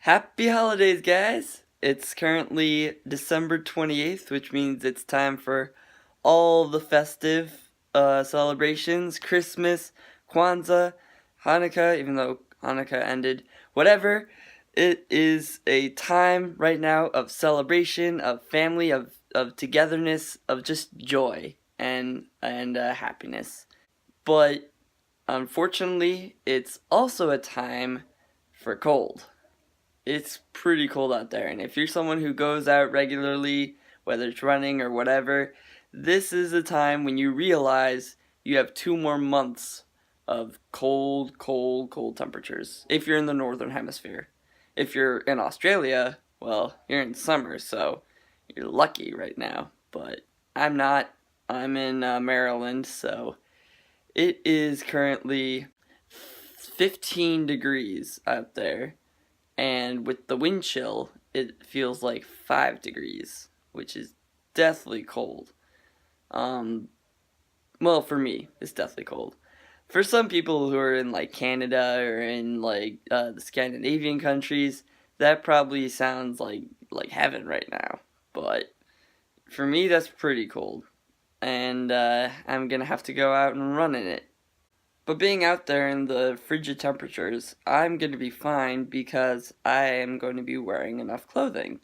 Happy holidays, guys! It's currently December 28th, which means it's time for all the festive celebrations. Christmas, Kwanzaa, Hanukkah, even though Hanukkah ended. Whatever. It is a time right now of celebration, of family, of togetherness, of just joy and happiness. But unfortunately, it's also a time for cold. It's pretty cold out there, and if you're someone who goes out regularly, whether it's running or whatever, this is a time when you realize you have 2 more months of cold, cold, cold temperatures if you're in the northern hemisphere. If you're in Australia, well, you're in summer, so you're lucky right now, but I'm not. I'm in Maryland, so it is currently 15 degrees out there, and with the wind chill, it feels like 5 degrees, which is deathly cold. Um, well, for me, it's deathly cold. For some people who are in like Canada or in like the Scandinavian countries, that probably sounds like heaven right now. But for me, that's pretty cold, and I'm gonna have to go out and run in it. But being out there in the frigid temperatures, I'm going to be fine because I am going to be wearing enough clothing.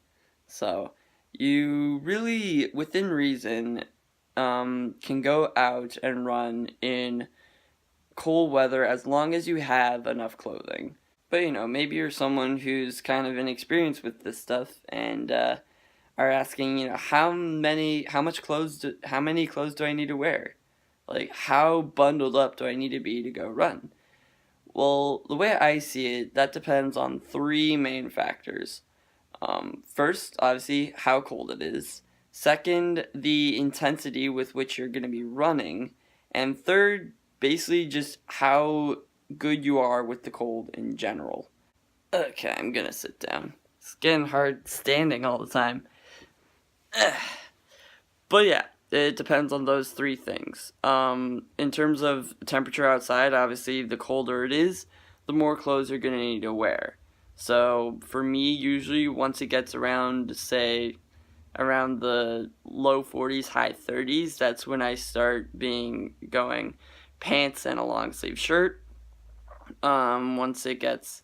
So, you really, within reason, can go out and run in cold weather as long as you have enough clothing. But maybe you're someone who's kind of inexperienced with this stuff and are asking, how many clothes do I need to wear? Like, how bundled up do I need to be to go run? Well, the way I see it, that depends on three main factors. First, obviously, how cold it is. Second, the intensity with which you're going to be running. And third, basically just how good you are with the cold in general. Okay, I'm going to sit down. It's getting hard standing all the time. But yeah, it depends on those three things. In terms of temperature outside, obviously, the colder it is, the more clothes you're going to need to wear. So for me, usually once it gets around, say, around the low 40s, high 30s, that's when I start going pants and a long sleeve shirt. Once it gets,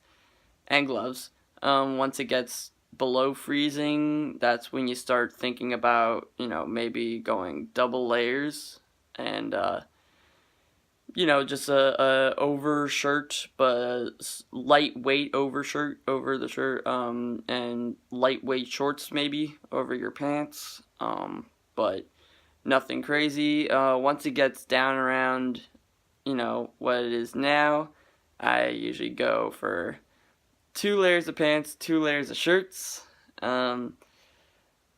and gloves. Once it gets below freezing, that's when you start thinking about, maybe going double layers and, just a over shirt, but a lightweight over shirt over the shirt, and lightweight shorts maybe over your pants, but nothing crazy. Once it gets down around, what it is now, I usually go for 2 layers of pants, 2 layers of shirts. I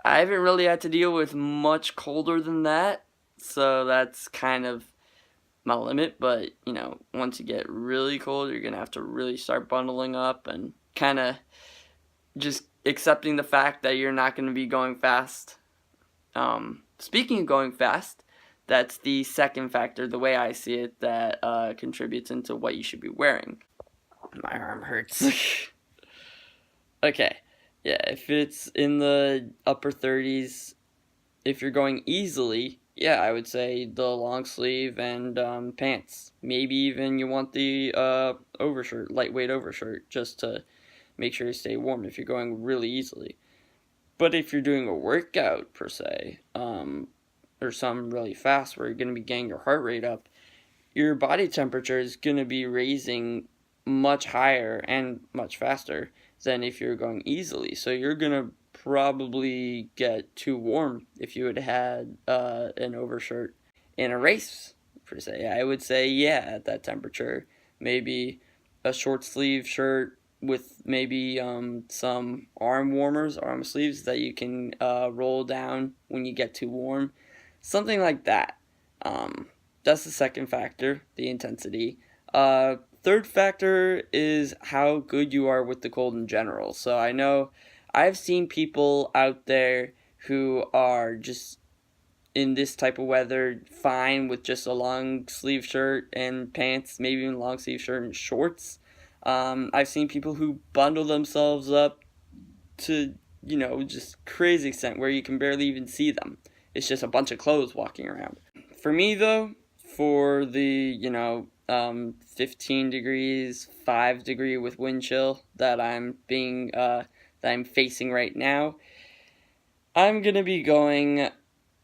haven't really had to deal with much colder than that, so that's kind of my limit. But, once you get really cold, you're going to have to really start bundling up and kind of just accepting the fact that you're not going to be going fast. Speaking of going fast, that's the second factor, the way I see it, that contributes into what you should be wearing. My arm hurts. Okay, yeah, if it's in the upper 30s, if you're going easily, yeah, I would say the long sleeve and pants. Maybe even you want the overshirt, lightweight overshirt, just to make sure you stay warm if you're going really easily. But if you're doing a workout, per se, or something really fast where you're going to be getting your heart rate up, your body temperature is going to be raising much higher and much faster than if you're going easily. So you're going to probably get too warm if you had an overshirt in a race, per se. I would say, yeah, at that temperature, maybe a short sleeve shirt with maybe some arm sleeves that you can roll down when you get too warm. Something like that. That's the second factor, the intensity. Third factor is how good you are with the cold in general. So I know I've seen people out there who are just in this type of weather fine with just a long sleeve shirt and pants, maybe even long sleeve shirt and shorts. I've seen people who bundle themselves up to, just crazy extent where you can barely even see them. It's just a bunch of clothes walking around. For me, though, for the, 15 degrees, 5 degree with wind chill that I'm facing right now, I'm gonna be going,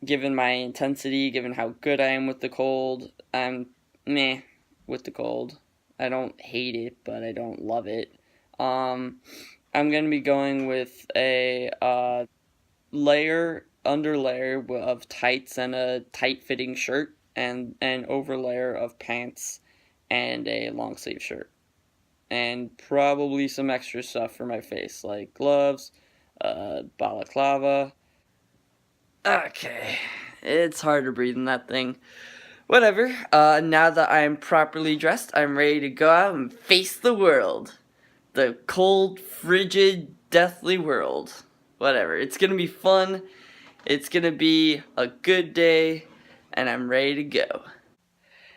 given my intensity, given how good I am with the cold, I'm meh with the cold. I don't hate it, but I don't love it. I'm gonna be going with a under layer of tights and a tight fitting shirt, and an over layer of pants and a long sleeve shirt, and probably some extra stuff for my face like gloves, balaclava. Okay, it's hard to breathe in that thing. Whatever. Now that I'm properly dressed, I'm ready to go out and face the world. The cold, frigid, deathly world. Whatever. It's gonna be fun. It's gonna be a good day, and I'm ready to go.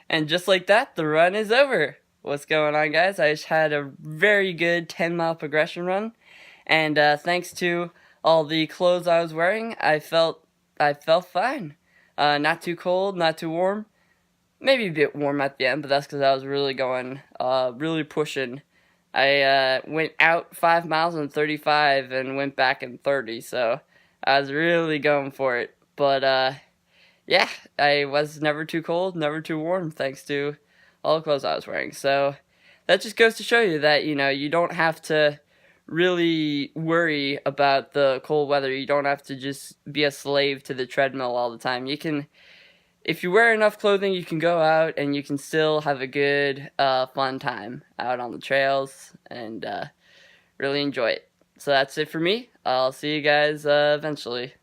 And just like that, the run is over. What's going on, guys? I just had a very good 10-mile progression run, and thanks to all the clothes I was wearing, I felt fine. Not too cold, not too warm. Maybe a bit warm at the end, but that's because I was really going, really pushing. I went out 5 miles in 35 and went back in 30, so I was really going for it. But yeah, I was never too cold, never too warm, thanks to all the clothes I was wearing. So that just goes to show you that, you don't have to really worry about the cold weather. You don't have to just be a slave to the treadmill all the time. If you wear enough clothing, you can go out and you can still have a good, fun time out on the trails and really enjoy it. So that's it for me. I'll see you guys eventually.